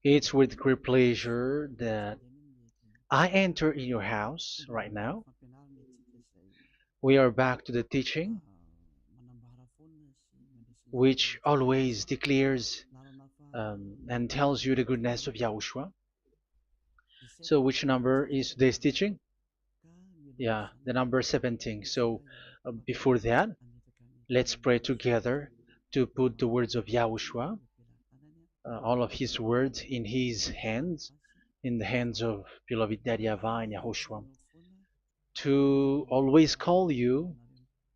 It's with great pleasure that I enter in your house right now. We are back to the teaching, which always declares and tells you the goodness of Yahushua. So, which number is today's teaching? Yeah, the number 17. So, before that, let's pray together to put the words of Yahushua, all of his words in his hands, in the hands of beloved Daddy YAHVAH and YAHOSHUAH. To always call you,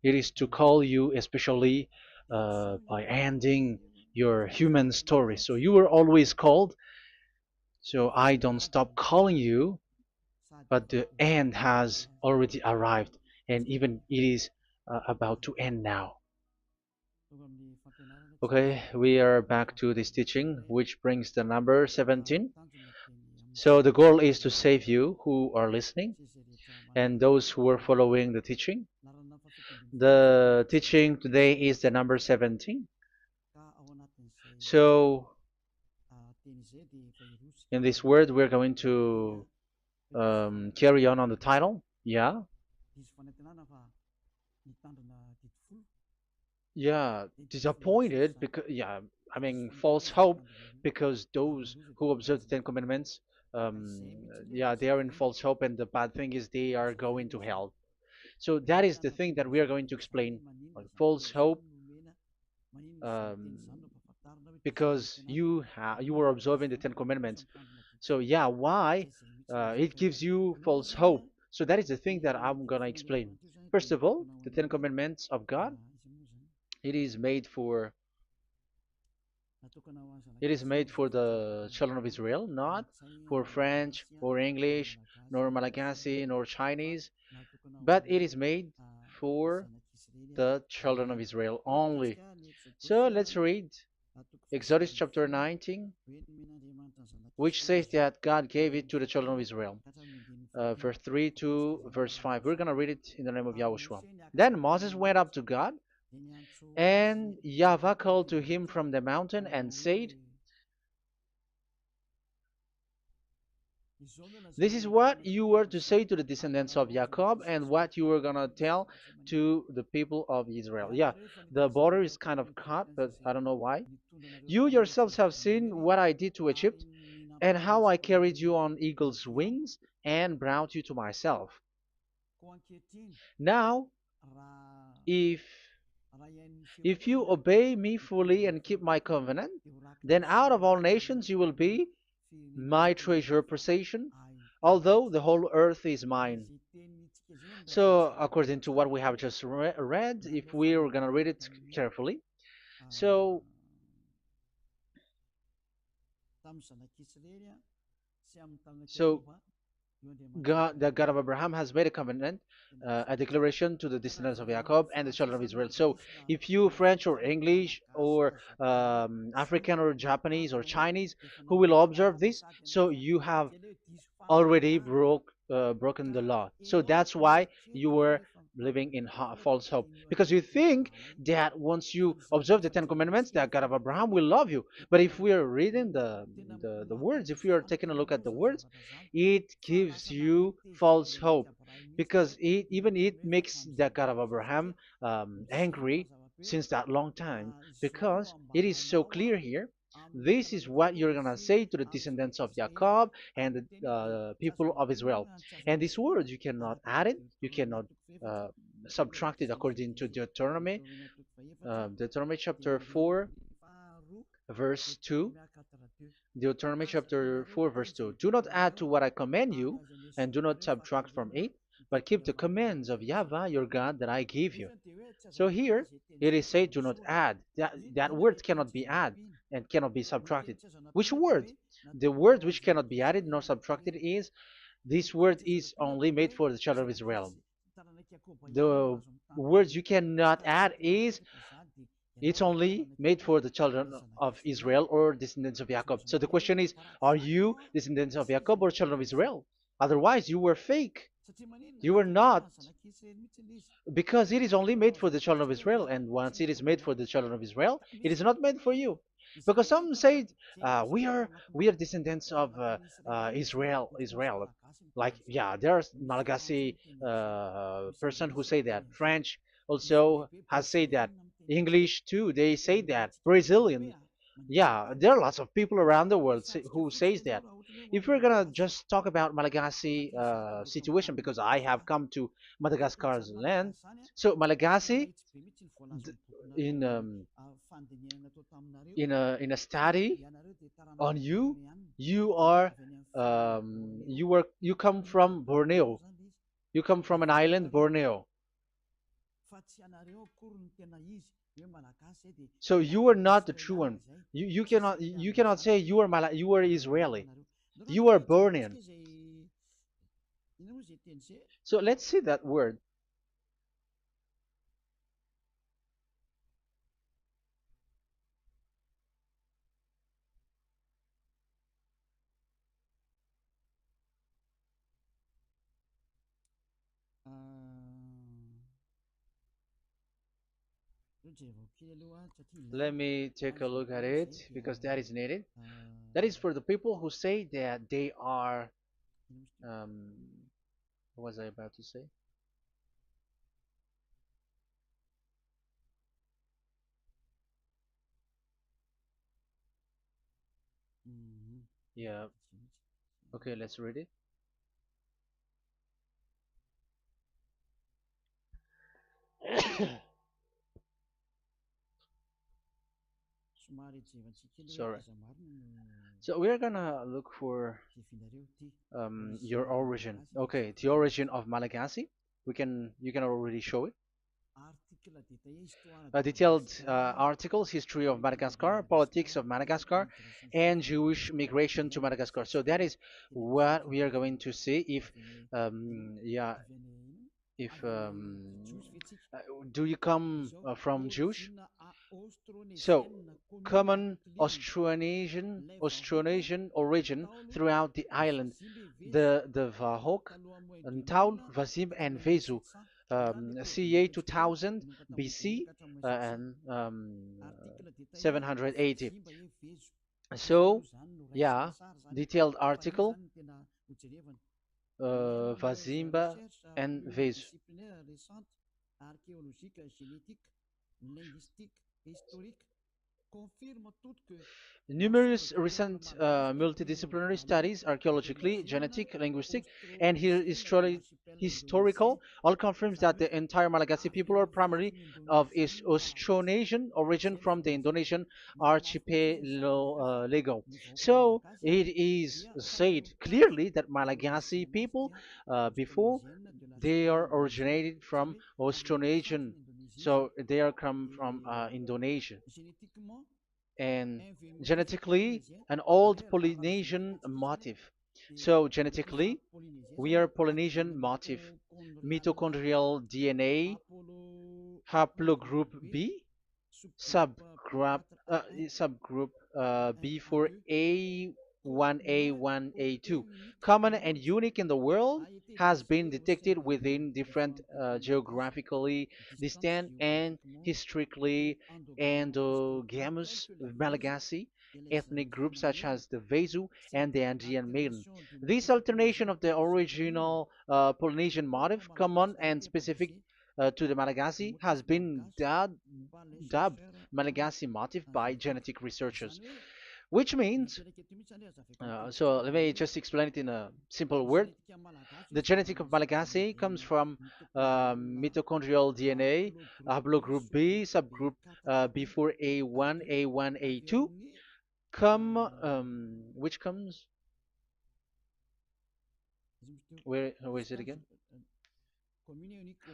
it is to call you especially by ending your human story. So you were always called, so I don't stop calling you, but the end has already arrived, and even it is about to end now. Okay, we are back to this teaching, which brings the number 17. So the goal is to save you who are listening and those who are following the teaching. The teaching today is the number 17. So in this word, we're going to carry on the title. Yeah, yeah, disappointed because yeah, I mean false hope because those who observe the Ten Commandments, yeah, they are in false hope, and the bad thing is they are going to hell. So that is the thing that we are going to explain. Like false hope, um, because you were observing the Ten Commandments. So yeah, why it gives you false hope? So that is the thing that I'm gonna explain. First of all, the Ten Commandments of God, it is made for it is made for the children of Israel, not for French or English, nor Malagasy, nor Chinese, but it is made for the children of Israel only. So let's read Exodus chapter 19, which says that God gave it to the children of Israel. Verse 3 to verse 5. We're going to read it in the name of Yahushua. Then Moses went up to God, and YAHVAH called to him from the mountain and said, "This is what you were to say to the descendants of Jacob and what you were going to tell to the people of Israel." Yeah, the border is kind of cut, but I don't know why. "You yourselves have seen what I did to Egypt and how I carried you on eagle's wings and brought you to myself. Now, if if you obey me fully and keep my covenant, then out of all nations you will be my treasure possession, although the whole earth is mine." So, according to what we have just read, if we are going to read it carefully, so so God, the God of Abraham, has made a covenant, a declaration to the descendants of Jacob and the children of Israel. So, if you French or English or African or Japanese or Chinese who will observe this, so you have already broken the law. So that's why you were living in false hope, because you think that once you observe the Ten Commandments, that God of Abraham will love you. But if we are reading the words, if we are taking a look at the words, it gives you false hope, because even it makes the God of Abraham angry since that long time, because it is so clear here. This is what you're gonna say to the descendants of Jacob and the people of Israel. And this word, you cannot add it, you cannot uh, subtract it, according to Deuteronomy, Deuteronomy chapter 4, verse 2. Deuteronomy chapter 4, verse 2. "Do not add to what I command you, and do not subtract from it, but keep the commands of YAHVAH your God that I give you." So here it is said, "Do not add." That word cannot be added and cannot be subtracted. Which word? The word which cannot be added nor subtracted is, this word is only made for the children of Israel. The words you cannot add is, it's only made for the children of Israel or descendants of Jacob. So the question is, are you descendants of Jacob or children of Israel? Otherwise, you were fake. You were not, because it is only made for the children of Israel. And once it is made for the children of Israel, it is not made for you. because some say we are descendants of Israel. Like, yeah, there's Malagasy person who say that. French also has said that. English too, they say that. Brazilian, yeah, there are lots of people around the world who says that. If we're gonna just talk about Malagasy situation, because I have come to Madagascar's land, so Malagasy, in in a study on you, you come from Borneo. You come from an island, Borneo. So you are not the true one. You cannot say you are Israeli. You are Bornean. So let's see that word. Let me take a look at it because that is needed. That is for the people who say that they are. Um, what was I about to say? Yeah. Okay, let's read it. Sorry. So we're gonna look for your origin. Okay, the origin of Malagasy. You can already show it. Detailed articles, history of Madagascar, politics of Madagascar, and Jewish migration to Madagascar. So that is what we are going to see. Yeah, if do you come from Jewish? So, common Austronesian origin throughout the island, the Vahok, Ntaul, Vazim, and Vezu, CA 2000 BC and 780. So, yeah, detailed article, Vazimba and Vezu. Numerous recent multidisciplinary studies, archaeologically, genetic, linguistic, and historical, all confirms that the entire Malagasy people are primarily of Austronesian origin from the Indonesian archipelago. So it is said clearly that Malagasy people, before, they are originated from Austronesian, so they are come from Indonesia, and genetically an old Polynesian motif. So genetically, we are Polynesian motif, mitochondrial DNA, haplogroup B, subgroup subgroup B for A1A1A2, common and unique in the world, has been detected within different geographically distant and historically endogamous Malagasy ethnic groups such as the Vezu and the Andean Maiden. This alternation of the original Polynesian motif, common and specific to the Malagasy, has been dubbed Malagasy motif by genetic researchers, which means, so let me just explain it in a simple word. The genetic of Malagasy comes from mitochondrial DNA, haplogroup B, subgroup B4A1, A1, A2, which comes, where is it again?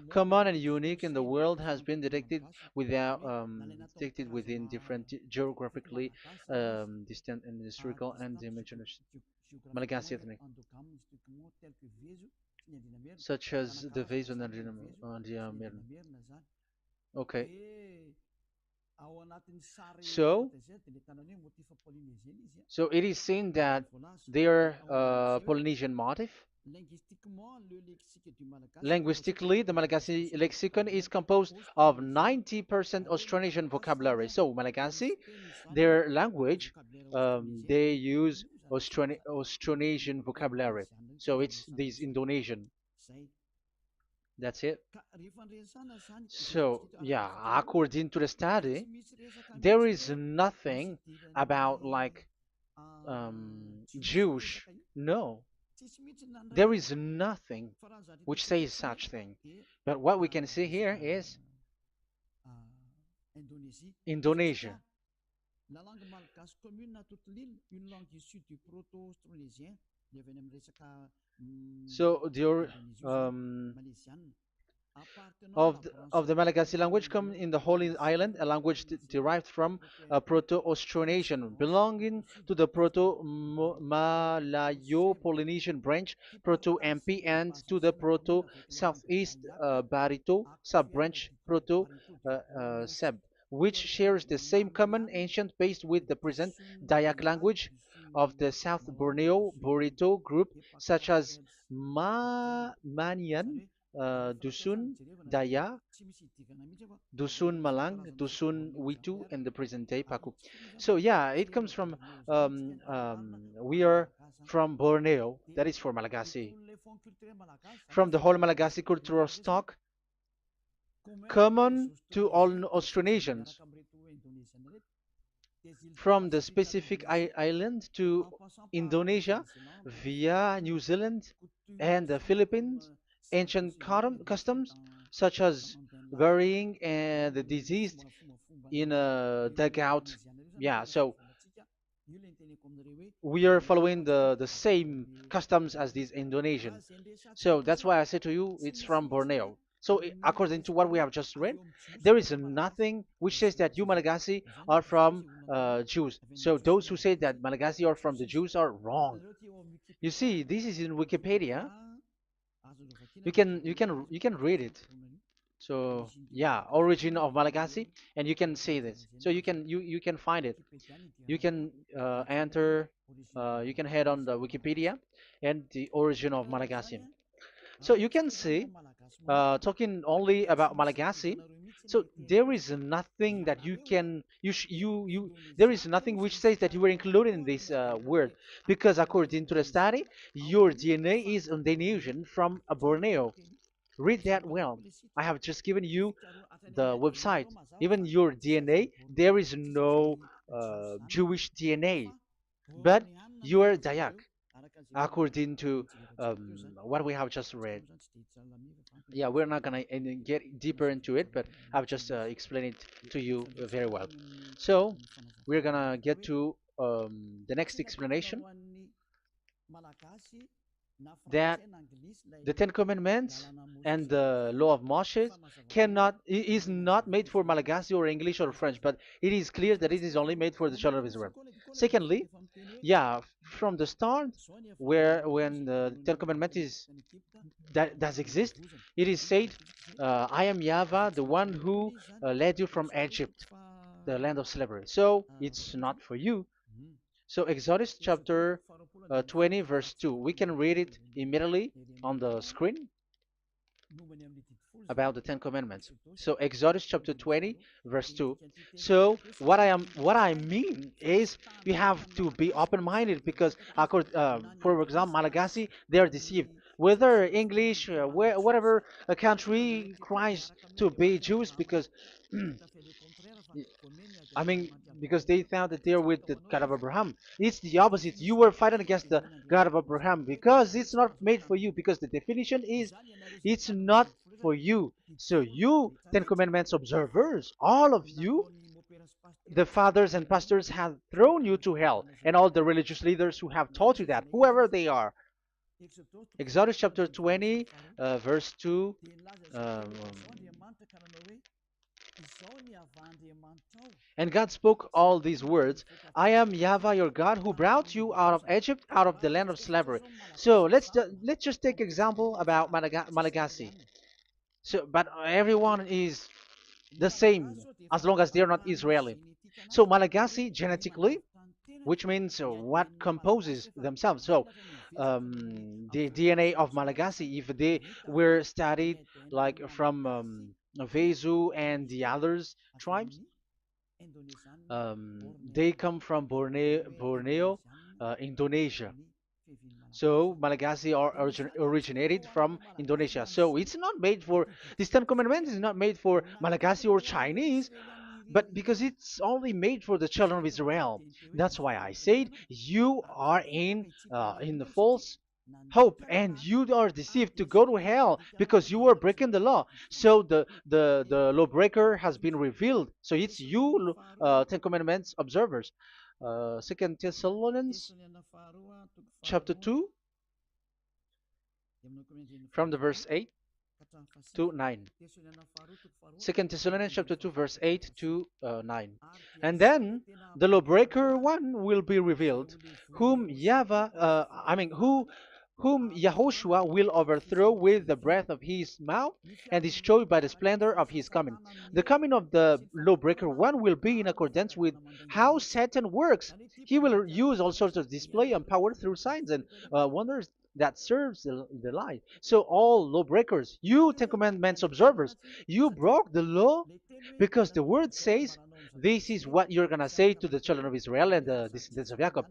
Common and unique in the world, has been detected within different geographically distant and historical and dimensional Malagasy ethnic, such as the Vase and the Mirna. Okay, so so it is seen that they are Polynesian motif. Linguistically, the Malagasy lexicon is composed of 90% Austronesian vocabulary. So Malagasy, their language, they use Austronesian vocabulary. So it's this Indonesian. That's it. So yeah, according to the study, there is nothing about like Jewish. No, there is nothing which says such thing. But what we can see here is Indonesia. So the um, of the Malagasy language come in the Holy Island, a language derived from Proto-Austronesian, belonging to the Proto-Malayo-Polynesian branch, Proto-MP, and to the Proto-Southeast Barito sub-branch, Proto-Seb, which shares the same common ancient base with the present Dayak language of the South Borneo Burrito group, such as Manian, Dusun, Daya, Dusun Malang, Dusun Witu, and the present day Paku. So yeah, it comes from we are from Borneo, that is for Malagasy. From the whole Malagasy cultural stock, common to all Austronesians, from the specific island to Indonesia via New Zealand and the Philippines, ancient customs such as burying the deceased in a dugout. Yeah, so we are following the same customs as these Indonesian. So that's why I said to you it's from Borneo. So according to what we have just read, there is nothing which says that you Malagasy are from Jews. So those who say that Malagasy are from the Jews are wrong. You see, this is in Wikipedia. You can read it. So yeah, origin of Malagasy, and you can see this. So you can find it. You can enter. You can head on the Wikipedia and the origin of Malagasy. So you can see, talking only about Malagasy. So there is nothing that you can you there is nothing which says that you were included in this word, because according to the study, your DNA is Indonesian from Borneo. Read that well. I have just given you the website. Even your DNA, there is no Jewish DNA, but you are Dayak, according to what we have just read. Yeah, we're not gonna get deeper into it, but I've just explained it to you very well. So we're gonna get to the next explanation, that the Ten Commandments and the Law of Moshe is not made for Malagasy or English or French, but it is clear that it is only made for the children of Israel. Secondly, yeah, from the start, where when the Ten Commandments that does exist, it is said, "I am Yahweh, the one who led you from Egypt, the land of slavery." So it's not for you. So Exodus chapter 20 verse 2. We can read it immediately on the screen about the Ten Commandments. So Exodus chapter 20 verse 2. So what I mean is you have to be open-minded, because for example, Malagasy, they are deceived. Whether English, whatever a country tries to be Jews, because I mean, because they found that they're with the God of Abraham. It's the opposite. You were fighting against the God of Abraham, because it's not made for you. Because the definition is, it's not for you. So you, Ten Commandments observers, all of you, the fathers and pastors have thrown you to hell, and all the religious leaders who have taught you that, whoever they are. Exodus chapter 20, verse 2. Um, And God spoke all these words: "I am Yahweh your God, who brought you out of Egypt, out of the land of slavery." So let's just take example about Malagasy. So, but everyone is the same as long as they're not Israeli. So Malagasy genetically, which means what composes themselves. So the DNA of Malagasy, if they were studied like from Vezu and the others tribes, they come from Borneo, Indonesia. So Malagasy are originated from Indonesia. So it's not made for this Ten Commandments is not made for Malagasy or Chinese, but because it's only made for the children of Israel. That's why I said you are in the false hope and you are deceived to go to hell because you are breaking the law. So the lawbreaker has been revealed. So it's you, Ten Commandments observers. Second Thessalonians chapter 2 from the verse 8 to 9. Second Thessalonians chapter 2 verse 8 to 9. And then the lawbreaker one will be revealed, whom whom Yahushua will overthrow with the breath of his mouth and destroy by the splendor of his coming. The coming of the lawbreaker one will be in accordance with how Satan works. He will use all sorts of display and power through signs and wonders that serves the lie. So all lawbreakers, you Ten Commandments observers, you broke the law because the word says this is what you're gonna say to the children of Israel and the descendants of Jacob.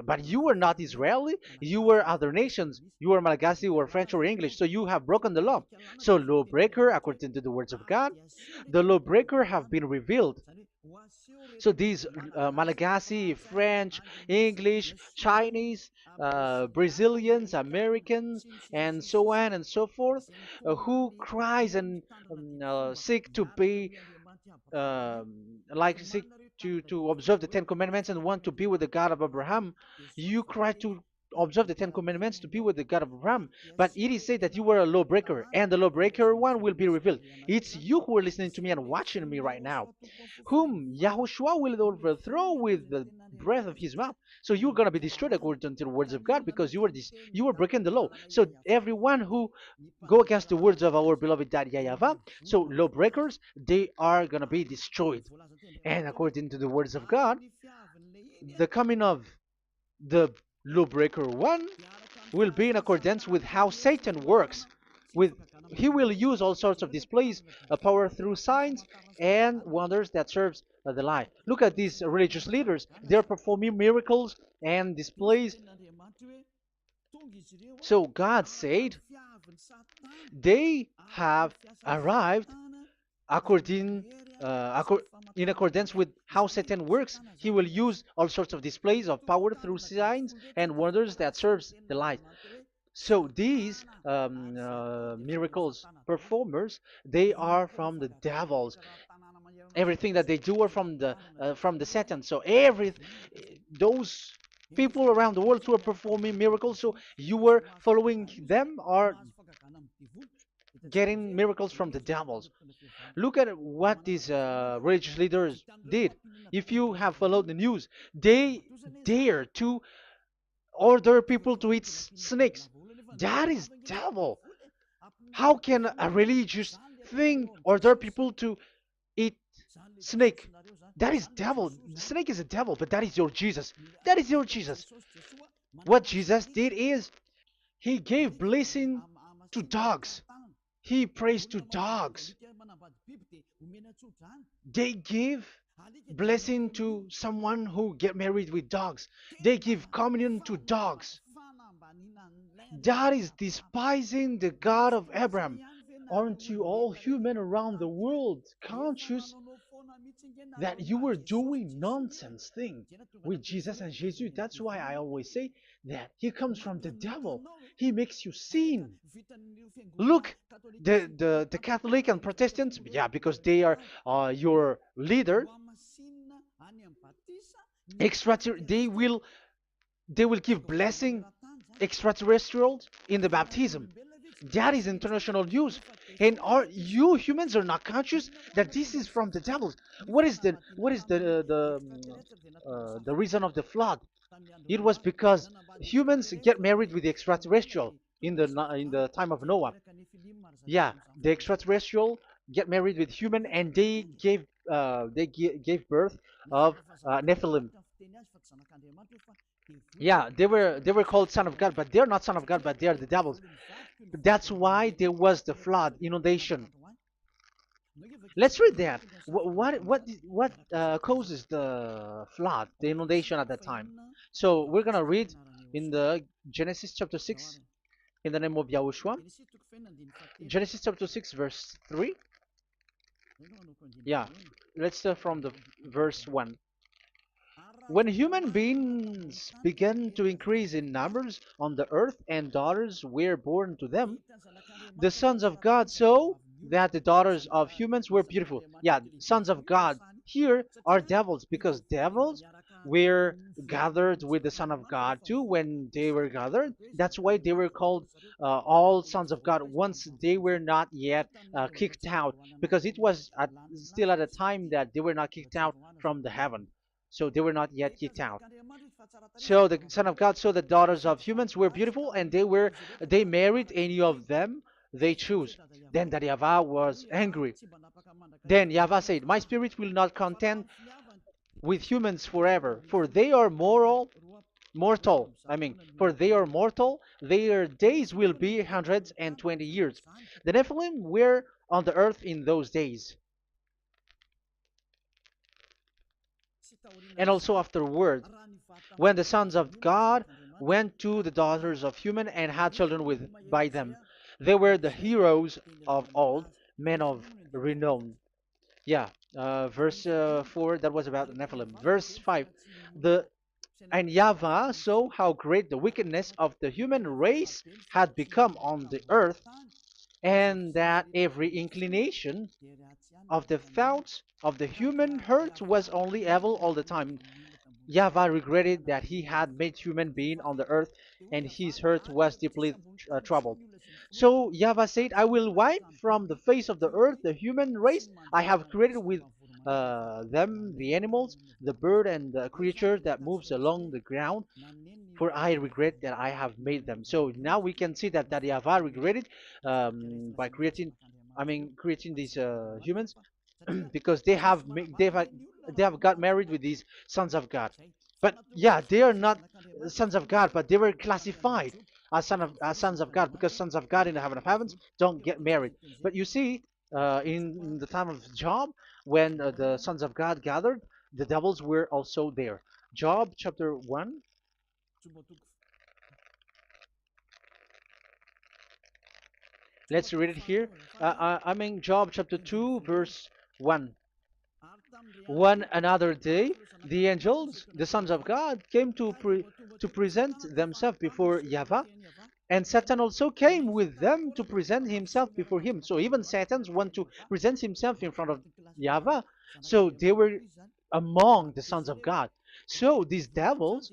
But you were not Israeli, you were other nations, you were Malagasy or French or English, so you have broken the law. So lawbreaker, according to the words of God, the lawbreaker have been revealed. So these Malagasy, French, English, Chinese, Brazilians, Americans, and so on and so forth, who cries and seek to be like seek to observe the Ten Commandments and want to be with the God of Abraham. You cry to observe the Ten Commandments to be with the God of Abraham, but it is said that you were a lawbreaker, and the lawbreaker one will be revealed. It's you who are listening to me and watching me right now, whom Yahushua will overthrow with the breath of his mouth. So you're gonna be destroyed according to the words of God because you were breaking the law. So everyone who go against the words of our beloved Daddy YAHVAH, so lawbreakers, they are gonna be destroyed. And according to the words of God, the coming of the lawbreaker one will be in accordance with how Satan works. With he will use all sorts of displays, power through signs and wonders that serves the lie. Look at these religious leaders; they're performing miracles and displays. So God said they have arrived according in accordance with how Satan works. He will use all sorts of displays of power through signs and wonders that serves the light. So these miracles performers, they are from the devils. Everything that they do are from the Satan. So those people around the world who are performing miracles, so you were following them, are getting miracles from the devils. Look at what these religious leaders did. If you have followed the news, they dare to order people to eat snakes. That is devil. How can a religious thing order people to eat snake? That is devil. The snake is a devil, but that is your Jesus. That is your Jesus. What Jesus did is he gave blessing to dogs. He prays to dogs. They give blessing to someone who get married with dogs. They give communion to dogs. That is despising the God of Abraham. Aren't you all human around the world conscious that you were doing nonsense thing with Jesus and Jesus? That's why I always say that he comes from the devil. He makes you sin. Look, the Catholic and Protestants, yeah, because they are your leader. They will give blessing extraterrestrials in the baptism. That is international news. And you humans are not conscious that this is from the devil. What is the reason of the flood? It was because humans get married with the extraterrestrial in the time of Noah. Yeah, the extraterrestrial get married with human, and they gave birth of Nephilim. Yeah, they were called son of God, but they're not son of God, but they're the devils. That's why there was the flood, inundation. Let's read that. What causes the flood, the inundation at that time? So we're gonna read in the Genesis chapter 6 in the name of Yahushua. Genesis chapter 6 verse 3. Yeah, let's start from the verse 1. When human beings began to increase in numbers on the earth and daughters were born to them, the sons of God saw that the daughters of humans were beautiful. Yeah, sons of God here are devils because devils were gathered with the Son of God too when they were gathered. That's why they were called all sons of God once they were not yet kicked out because it was still at a time that they were not kicked out from the heaven. So they were not yet kicked out. So the Son of God saw the daughters of humans were beautiful, and they married any of them they choose. Then the Yahavah was angry. Then Yahavah said, "My spirit will not contend with humans forever, for they are mortal. For they are mortal. Their days will be 120 years. The Nephilim were on the earth in those days, and also afterward, when the sons of God went to the daughters of human and had children with by them. They were the heroes of old, men of renown." Yeah, verse 4, that was about the Nephilim. Verse 5, the and Yahweh saw how great the wickedness of the human race had become on the earth, and that every inclination of the thoughts of the human heart was only evil all the time. Yahweh regretted that he had made human being on the earth, and his heart was deeply troubled. So Yahweh said, "I will wipe from the face of the earth the human race I have created with them, the animals, the bird, and the creature that moves along the ground, for I regret that I have made them." So now we can see that Yahweh regretted by creating these humans because they have got married with these sons of God. But yeah, they are not sons of God, but they were classified as sons of God because sons of God in the heaven of heavens don't get married. But you see, in the time of Job, when the sons of God gathered, the devils were also there. Job chapter 1. Let's read it here. Job chapter 2, verse 1. One another day, the angels, the sons of God, came to present themselves before Yahweh, and Satan also came with them to present himself before him. So even Satan want to present himself in front of Yahweh. So they were among the sons of God. So these devils,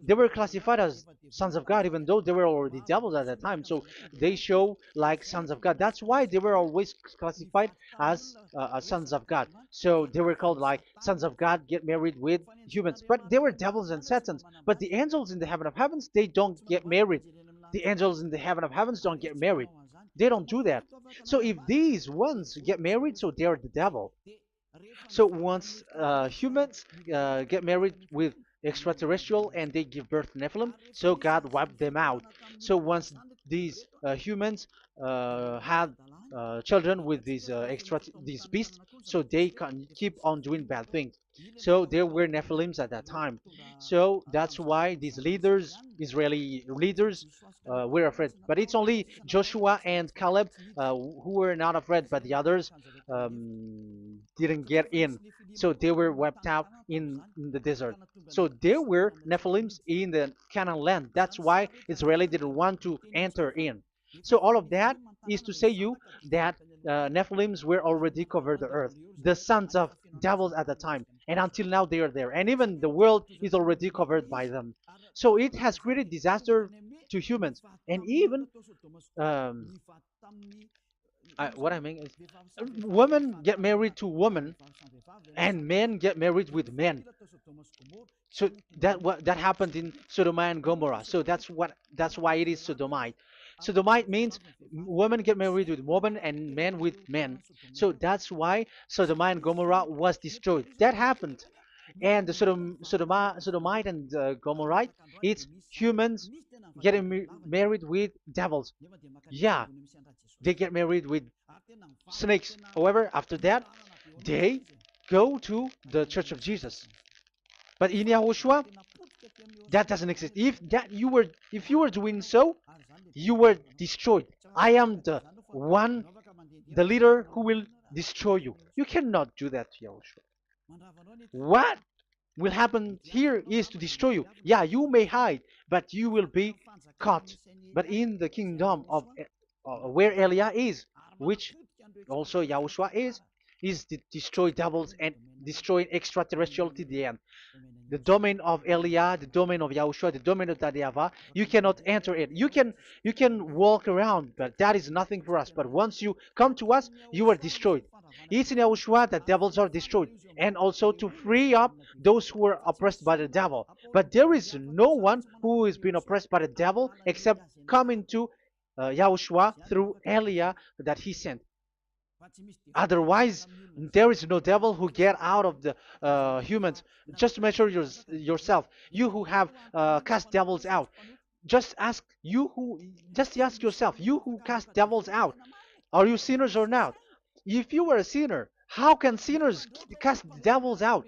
they were classified as sons of God, even though they were already devils at that time. So they show like sons of God. That's why they were always classified as sons of God. So they were called like sons of God get married with humans. But they were devils and satans. But the angels in the heaven of heavens, they don't get married. The angels in the heaven of heavens don't get married. They don't do that. So if these ones get married, so they're the devil. So once humans get married with extraterrestrial and they give birth to Nephilim, so God wiped them out. So once these humans had children with these beasts, so they can keep on doing bad things. So there were Nephilims at that time. So that's why these leaders, Israeli leaders, were afraid. But it's only Joshua and Caleb who were not afraid, but the others didn't get in. So they were wiped out in the desert. So there were Nephilims in the Canaan land. That's why Israeli didn't want to enter in. So all of that is to say you that Nephilims were already covered the earth, the sons of devils at the time, and until now they are there, and even the world is already covered by them. So it has created disaster to humans, and even what I mean is, women get married to women, and men get married with men. So that happened in Sodom and Gomorrah. So that's why it is Sodomite. Sodomite means women get married with women and men with men. So that's why Sodom and Gomorrah was destroyed. That happened. and the Sodomite and Gomorrite, it's humans getting married with devils. Yeah, they get married with snakes. However, after that, they go to the Church of Jesus. But in Yahushua, that doesn't exist. If you were doing so, you were destroyed. I am the one, the leader who will destroy you. You cannot do that to Yahushua. What will happen here is to destroy you. Yeah, you may hide, but you will be caught. But in the kingdom of where Elia is, which also Yahushua is to destroy devils and destroy extraterrestriality at the end. The domain of Elia, the domain of Yahushua, the domain of YAHVAH, you cannot enter it. You can walk around, but that is nothing for us. But once you come to us, you are destroyed. It's in Yahushua that devils are destroyed, and also to free up those who are oppressed by the devil. But there is no one who is being oppressed by the devil except coming to Yahushua through Elia that he sent. Otherwise, there is no devil who get out of the humans. Just measure yourself. You who have cast devils out. Just ask you who. Just ask yourself. You who cast devils out. Are you sinners or not? If you were a sinner, how can sinners cast devils out?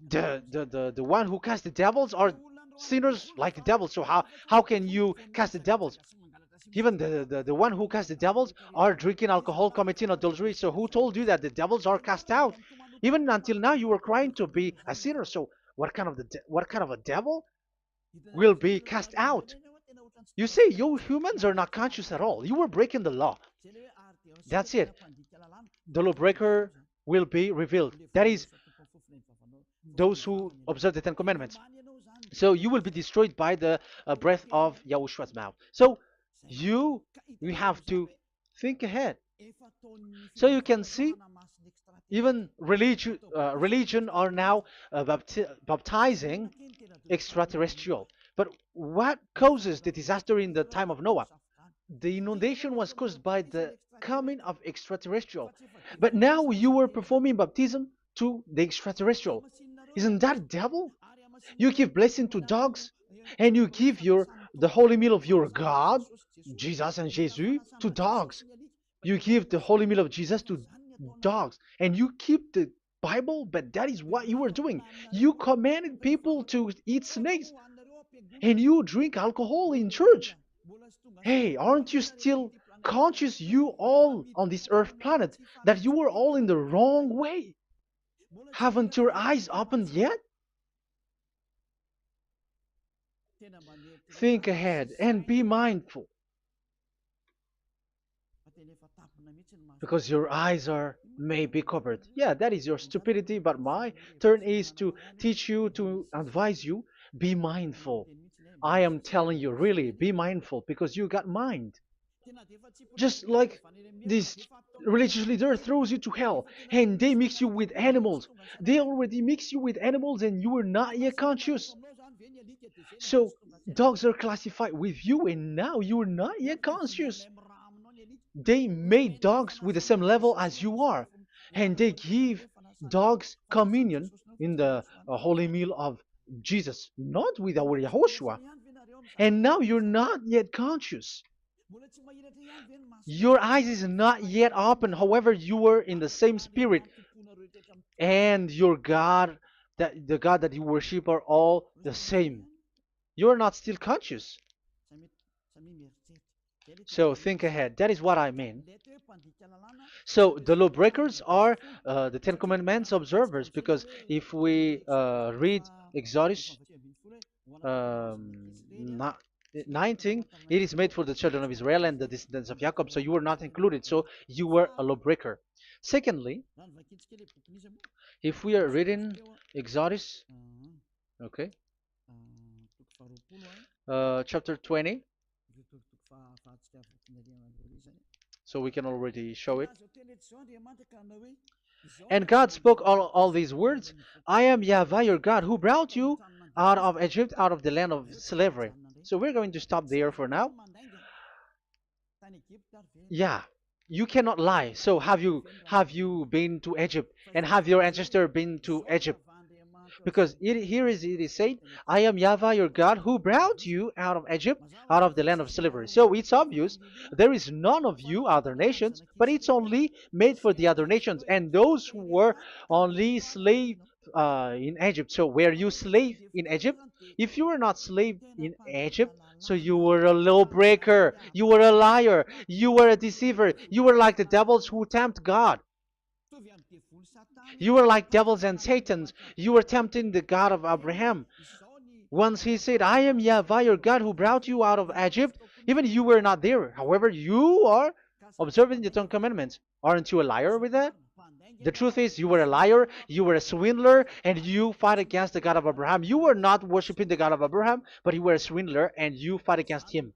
The one who cast the devils are sinners like the devils. So how can you cast the devils? Even the one who cast the devils are drinking alcohol, committing adultery. So who told you that the devils are cast out? Even until now, you were crying to be a sinner. So what kind of a devil will be cast out? You see, you humans are not conscious at all. You were breaking the law. That's it. The lawbreaker will be revealed. That is, those who observe the Ten Commandments. So you will be destroyed by the breath of Yahushua's mouth. So you you have to think ahead. So you can see, even religion are now baptizing extraterrestrial. But what causes the disaster in the time of Noah? The inundation was caused by the coming of extraterrestrial. But now you are performing baptism to the extraterrestrial. Isn't that devil? You give blessing to dogs, and you give the holy meal of your God, Jesus and Jesus, to dogs. You give the holy meal of Jesus to dogs, and you keep the Bible, but that is what you were doing. You commanded people to eat snakes, and you drink alcohol in church. Hey, aren't you still conscious, you all on this earth planet, that you were all in the wrong way? Haven't your eyes opened yet? Think ahead and be mindful, because your eyes are may be covered. Yeah, that is your stupidity, but my turn is to teach you, to advise you. Be mindful. I am telling you, really, be mindful, because you got mind. Just like this religious leader throws you to hell and they mix you with animals. They already mix you with animals and you are not yet conscious. So dogs are classified with you and now you are not yet conscious. They made dogs with the same level as you are, and they give dogs communion in the holy meal of Jesus, not with our Yahushua. And now you're not yet conscious. Your eyes is not yet open. However, you were in the same spirit, and your God, that the God that you worship, are all the same. You are not still conscious. So think ahead. That is what I mean. So the lawbreakers are the Ten Commandments observers, because if we read Exodus um, 19, it is made for the children of Israel and the descendants of Jacob, so you were not included, so you were a lawbreaker. Secondly, if we are reading Exodus, okay, chapter 20, so we can already show it. And God spoke all these words. I am YAHVAH your God, who brought you out of Egypt, out of the land of slavery. So we're going to stop there for now. Yeah, you cannot lie. So have you been to Egypt, and have your ancestor been to Egypt? Because it is said, I am Yahweh your God who brought you out of Egypt, out of the land of slavery. So it's obvious there is none of you other nations, but it's only made for the other nations and those who were only slave in Egypt. So were you slave in Egypt? If you were not slave in Egypt, so you were a lawbreaker, you were a liar, you were a deceiver, you were like the devils who tempt God. You were like devils and Satans. You were tempting the God of Abraham. Once he said, I am Yahweh, your God, who brought you out of Egypt, even you were not there. However, you are observing the Ten Commandments. Aren't you a liar with that? The truth is, you were a liar, you were a swindler, and you fight against the God of Abraham. You were not worshiping the God of Abraham, but you were a swindler, and you fight against him.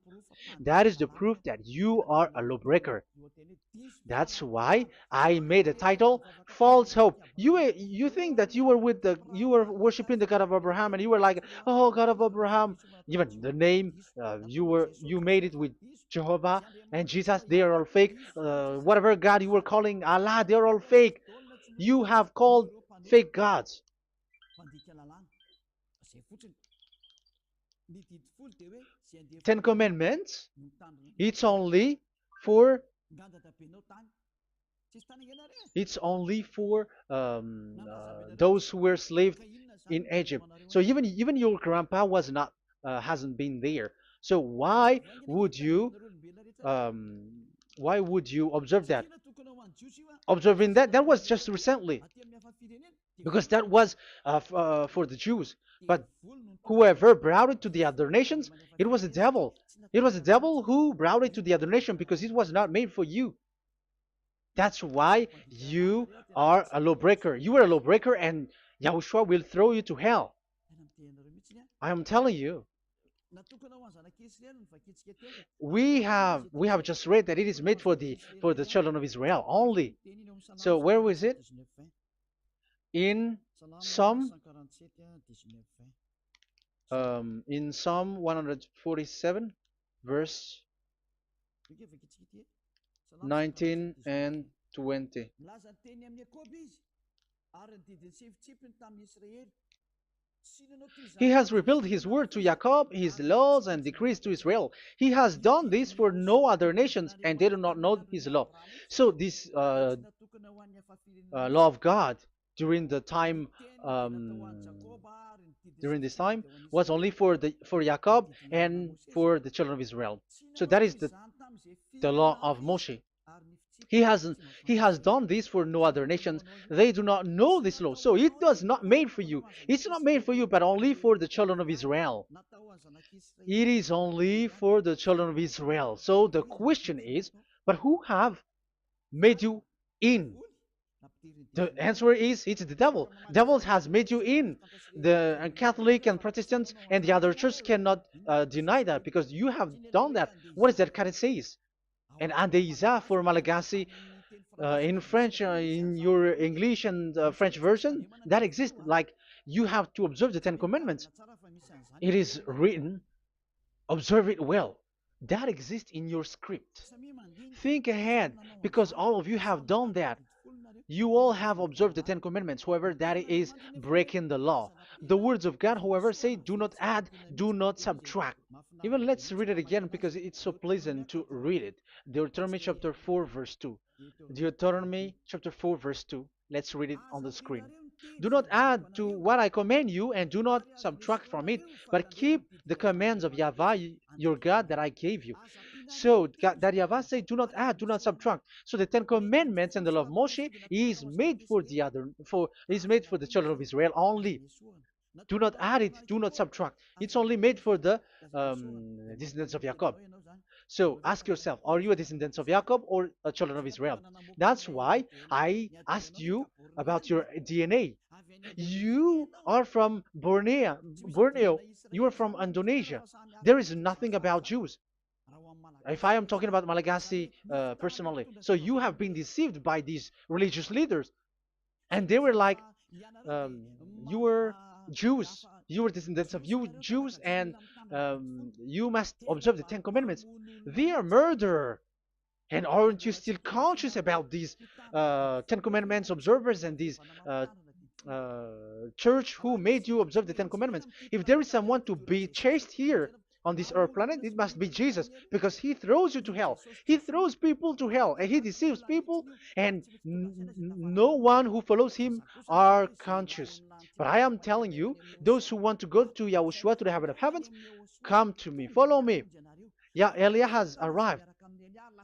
That is the proof that you are a lawbreaker. That's why I made a title, False Hope. You think that you were worshiping the God of Abraham and you were like, oh God of Abraham. Even the name you made it with Jehovah and Jesus, they are all fake. Whatever God you were calling Allah, they are all fake. You have called fake gods. Ten Commandments, it's only for those who were slaves in Egypt. So even your grandpa was not hasn't been there. So would you um, why would you observe that? Observing that was just recently because that was for the Jews. But whoever brought it to the other nations, it was the devil. It was the devil who brought it to the other nation because it was not made for you. That's why you are a lawbreaker. You are a lawbreaker and Yahushua will throw you to hell. I am telling you. We have just read that it is made for the children of Israel only. So where was it? In Psalm Psalm 147 verse 19 and 20. He has revealed his word to Jacob, his laws and decrees to Israel. He has done this for no other nations, and they do not know his law. So this law of God during the time during this time was only for Jacob and for the children of Israel. So that is the law of Moshe. He has done this for no other nations. They do not know this law. So it was not made for you. It's not made for you, but only for the children of Israel. It is only for the children of Israel. So the question is, but who have made you in? The answer is it's the devil. Devil has made you in. The Catholic and Protestants and the other church cannot deny that because you have done that. What is that kind of says? And Andeisa for Malagasy in French, in your English and French version, that exists. Like you have to observe the Ten Commandments. It is written, observe it well. That exists in your script. Think ahead because all of you have done that. You all have observed the Ten Commandments, however, that is breaking the law. The words of God, however, say, do not add, do not subtract. Even let's read it again because it's so pleasant to read it. Deuteronomy chapter 4, verse 2. Deuteronomy chapter 4, verse 2. Let's read it on the screen. Do not add to what I command you, and do not subtract from it, but keep the commands of Yahweh, your God, that I gave you. So that Yahweh said, do not add, do not subtract. So the Ten Commandments and the law of Moshe is made for the children of Israel only. Do not add it, do not subtract. It's only made for the descendants of Jacob. So ask yourself, are you a descendant of Jacob or a children of Israel? That's why I asked you about your DNA. You are from Borneo. You are from Indonesia. There is nothing about Jews. If I am talking about Malagasy personally. So you have been deceived by these religious leaders. And they were like, you were Jews. You were descendants of you Jews, and you must observe the Ten Commandments. They are murderer. And aren't you still conscious about these Ten Commandments observers and these church who made you observe the Ten Commandments. If there is someone to be chased here on this earth planet, it must be Jesus, because he throws you to hell. He throws people to hell, and he deceives people, and no one who follows him are conscious. But I am telling you, those who want to go to Yahushua, to the heaven of heavens, come to me, follow me. Yeah, Eliah has arrived.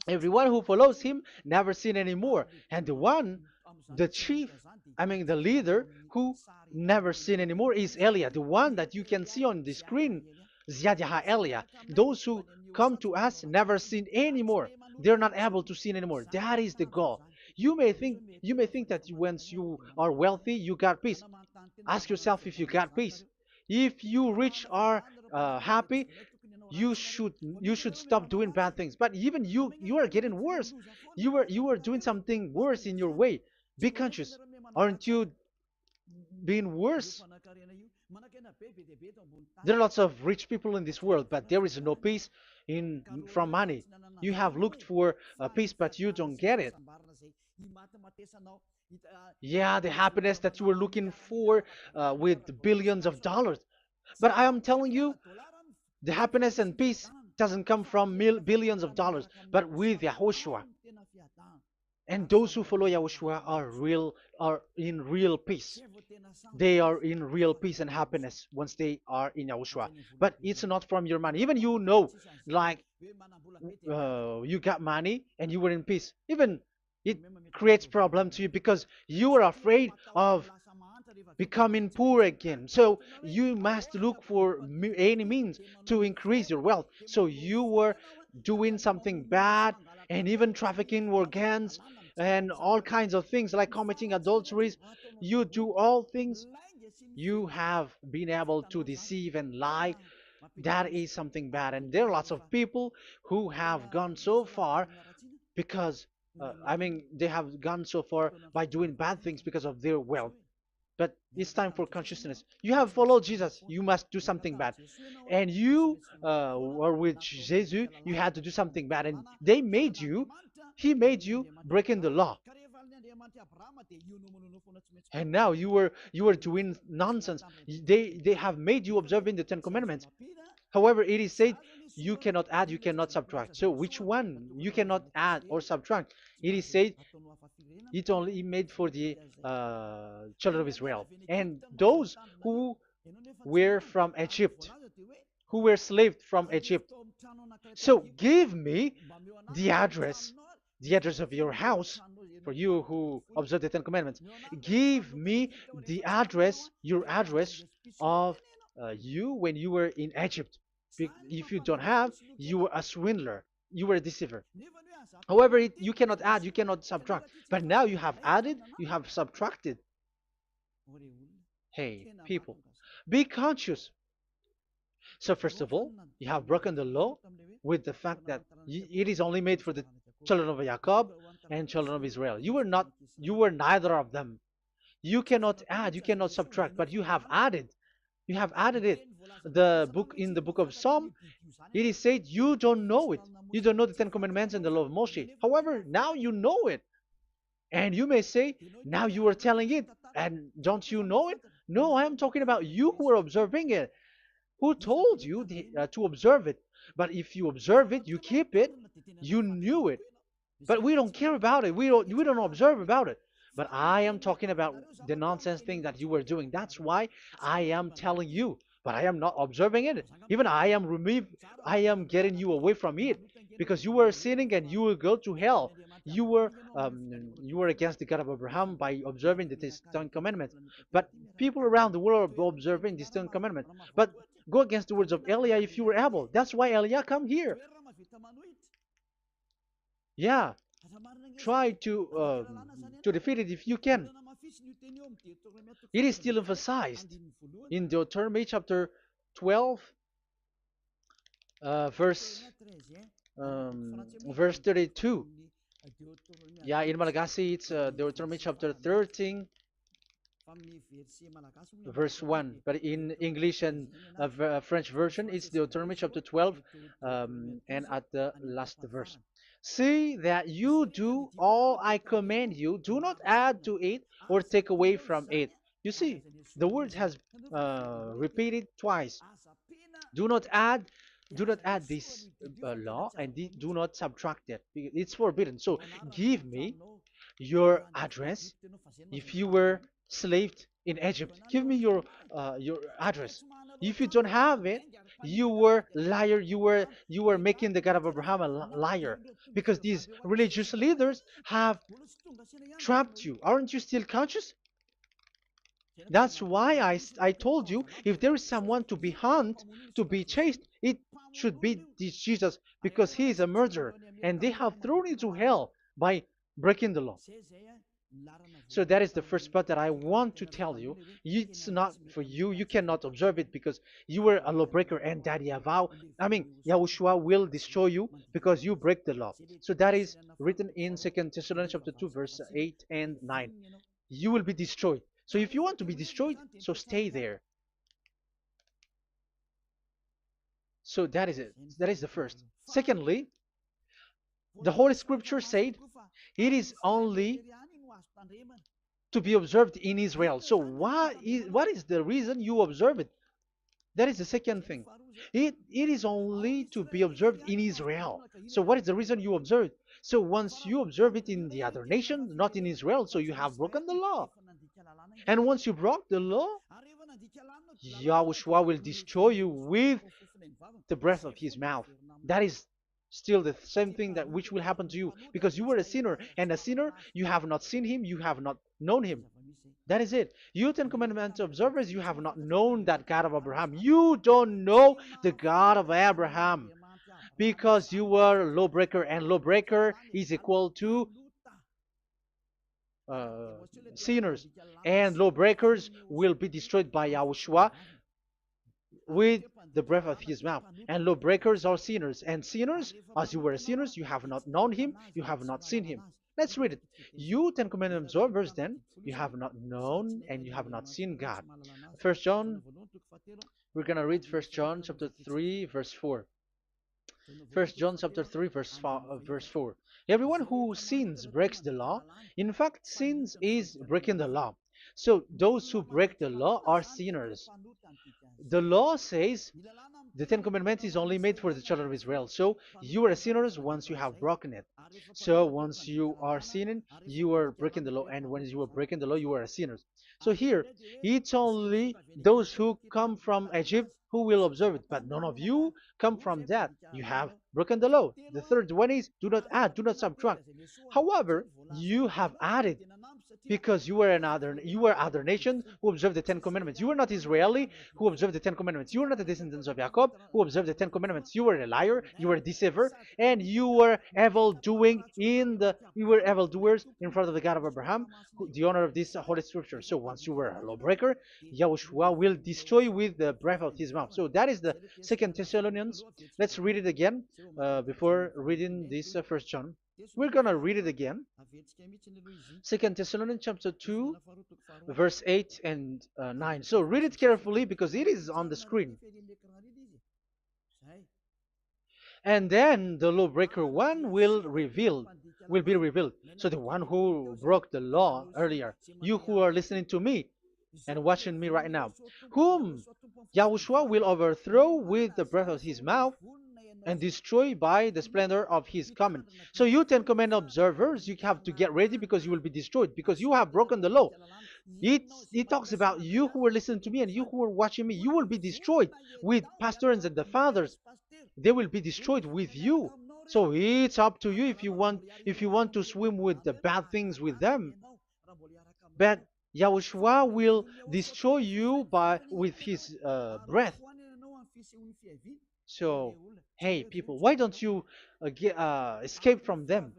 Everyone who follows him never sin anymore. And the chief, the leader who never sin anymore is Eliah, the one that you can see on the screen. Ziyadah Eliah. Those who come to us never sin anymore. They're not able to sin anymore. That is the goal. You may think that once you are wealthy, you got peace. Ask yourself if you got peace. If you rich are happy, you should stop doing bad things. But even you are getting worse. You are doing something worse in your way. Be conscious. Aren't you being worse? There are lots of rich people in this world, but there is no peace in from money. You have looked for peace, but you don't get it. Yeah, the happiness that you were looking for with billions of dollars. But I am telling you, the happiness and peace doesn't come from billions of dollars, but with Yahushua. And those who follow Yahushua are in real peace. They are in real peace and happiness once they are in Yahushua. But it's not from your money. Even like you got money and you were in peace. Even it creates problem to you because you are afraid of becoming poor again. So you must look for any means to increase your wealth. So you were doing something bad and even trafficking organs and all kinds of things like committing adulteries. You do all things. You have been able to deceive and lie. That is something bad. And there are lots of people who have gone so far because, they have gone so far by doing bad things because of their wealth. But it's time for consciousness. You have followed Jesus, you must do something bad. And you were with Jesus, you had to do something bad. And he made you breaking the law. And now you were doing nonsense. They have made you observing the Ten Commandments. However, it is said you cannot add, you cannot subtract. So which one you cannot add or subtract? It is said it only made for the children of Israel and those who were from Egypt, who were slaved from Egypt. So give me the address, the address of your house, for you who observe the Ten Commandments. Give me the address, your address of you when you were in Egypt. If you don't have, you were a swindler, you were a deceiver. However, you cannot add, you cannot subtract. But now you have added, you have subtracted. Hey, people, be conscious. So first of all, you have broken the law with the fact that it is only made for the children of Jacob and children of Israel. You were neither of them. You cannot add, you cannot subtract, but you have added. You have added it. In the book of Psalm, it is said you don't know it. You don't know the Ten Commandments and the law of Moshe. However, now you know it. And you may say, now you are telling it, and don't you know it? No, I am talking about you who are observing it. Who told you to observe it? But if you observe it, you keep it, you knew it. But we don't care about it. We don't observe about it. But I am talking about the nonsense thing that you were doing. That's why I am telling you. But I am not observing it. Even I am getting you away from it. Because you were sinning and you will go to hell. You were against the God of Abraham by observing the Ten Commandments. But people around the world are observing the Ten Commandments. But go against the words of Eliah if you were able. That's why Eliah come here. Yeah, try to defeat it if you can. It is still emphasized in Deuteronomy chapter 12, verse 32. Yeah, in Malagasy it's Deuteronomy chapter 13, verse 1. But in English and French version, it's Deuteronomy chapter 12, and at the last verse. See that you do all I command you. Do not add to it or take away from it. You see, the word has repeated twice. Do not add, do not add this law, and do not subtract it. It's forbidden. So give me your address. If you were slaved in Egypt, give me your address. If you don't have it, you were liar. You were making the God of Abraham a liar, because these religious leaders have trapped you. Aren't you still conscious? That's why I told you, if there is someone to be hunted, to be chased, it should be this Jesus, because he is a murderer and they have thrown you to hell by breaking the law. So that is the first part that I want to tell you. It's not for you. You cannot observe it because you were a lawbreaker, and that Yahushua will destroy you because you break the law. So that is written in 2 Thessalonians chapter 2, verse 8 and 9. You will be destroyed. So if you want to be destroyed, so stay there. So that is it. That is the first. Secondly, the Holy Scripture said it is only to be observed in Israel. So what is the reason you observe it? That is the second thing. It is only to be observed in Israel. So what is the reason you observe it? So once you observe it in the other nation, not in Israel, so you have broken the law. And once you broke the law, Yahushua will destroy you with the breath of his mouth. That is still the same thing that which will happen to you, because you were a sinner, and a sinner, you have not seen him, you have not known him. That is it. You Ten Commandments observers, you have not known that God of Abraham. You don't know the God of Abraham because you were a lawbreaker, and lawbreaker is equal to uh, sinners, and lawbreakers will be destroyed by Yahushua with the breath of his mouth. And lawbreakers are sinners, and sinners, as you were sinners, you have not known him, you have not seen him. Let's read it. You Ten Commandments observers, then, you have not known and you have not seen God. First John, we're gonna read First John chapter 3, verse 4. First John chapter 3, verse 4. Everyone who sins breaks the law. In fact, sins is breaking the law. So those who break the law are sinners. The law says the Ten Commandments is only made for the children of Israel. So you are sinners once you have broken it. So once you are sinning, you are breaking the law. And when you are breaking the law, you are a sinner. So here, it's only those who come from Egypt who will observe it. But none of you come from that. You have broken the law. The third one is do not add, do not subtract. However, you have added, because you were other nation who observed the Ten Commandments. You were not Israeli who observed the Ten Commandments. You were not the descendants of Jacob who observed the Ten Commandments. You were a liar, you were a deceiver, and you were evildoers in front of the God of Abraham, the honor of this holy scripture. So once you were a lawbreaker, Yahushua will destroy you with the breath of his mouth. So that is the Second Thessalonians. Let's read it again before reading this First John. We're gonna read it again. Second Thessalonians chapter 2, verse 8 and 9. So read it carefully because it is on the screen. And then the lawbreaker one will be revealed. So the one who broke the law earlier, you who are listening to me and watching me right now, whom Yahushua will overthrow with the breath of his mouth and destroy by the splendor of his coming. So you Ten Commandment observers, you have to get ready because you will be destroyed, because you have broken the law. It talks about you who are listening to me and you who are watching me. You will be destroyed with pastors and the fathers. They will be destroyed with you. So it's up to you if you want to swim with the bad things with them. But Yahushua will destroy you with his breath. So, hey, people, why don't you escape from them?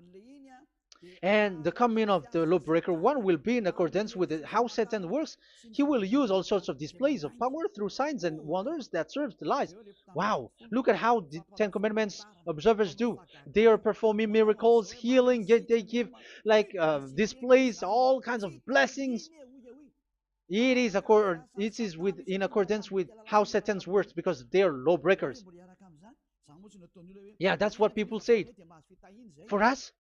And the coming of the lawbreaker one will be in accordance with how Satan works. He will use all sorts of displays of power through signs and wonders that serve the lies. Wow, look at how the Ten Commandments observers do. They are performing miracles, healing, they give like displays, all kinds of blessings. It is in accordance with how Satan works, because they are lawbreakers. Yeah, that's what people say. For us,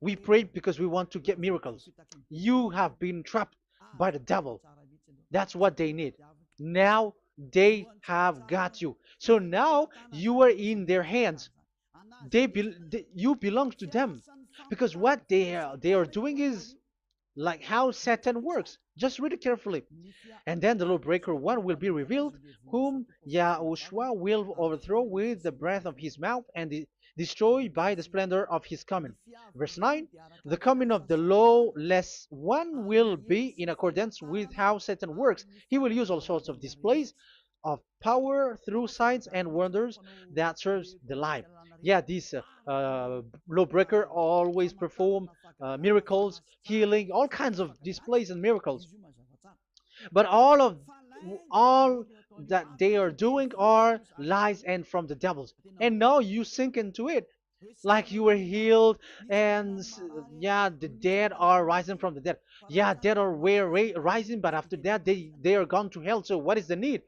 we pray because we want to get miracles. You have been trapped by the devil. That's what they need. Now they have got you. So now you are in their hands. You belong to them, because what they are doing is like how Satan works. Just read it carefully. And then the lawbreaker one will be revealed, whom Yahushua will overthrow with the breath of his mouth and destroy by the splendor of his coming. Verse 9, the coming of the lawless one will be in accordance with how Satan works. He will use all sorts of displays of power through signs and wonders that serves the lie. Yeah, this lawbreaker always perform miracles, healing, all kinds of displays and miracles. But all that they are doing are lies and from the devils. And now you sink into it, like you were healed, and yeah, the dead are rising from the dead. Yeah, dead are rising, but after that they are gone to hell. So what is the need?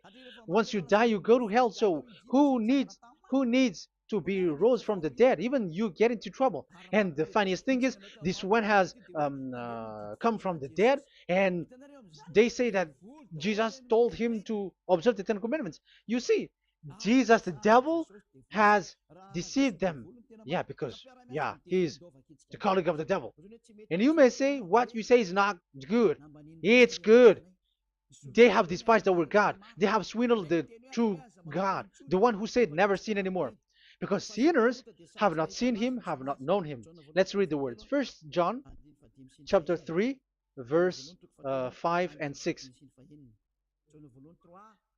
Once you die, you go to hell. So who needs to be rose from the dead? Even you get into trouble. And the funniest thing is, this one has come from the dead, and they say that Jesus told him to observe the Ten Commandments. You see, Jesus, the devil, has deceived them. Yeah, because yeah, he's the colleague of the devil. And you may say what you say is not good. It's good. They have despised our God. They have swindled the true God, the one who said never sin anymore. Because sinners have not seen him, have not known him. Let's read the words. First John chapter 3, verse 5 and 6.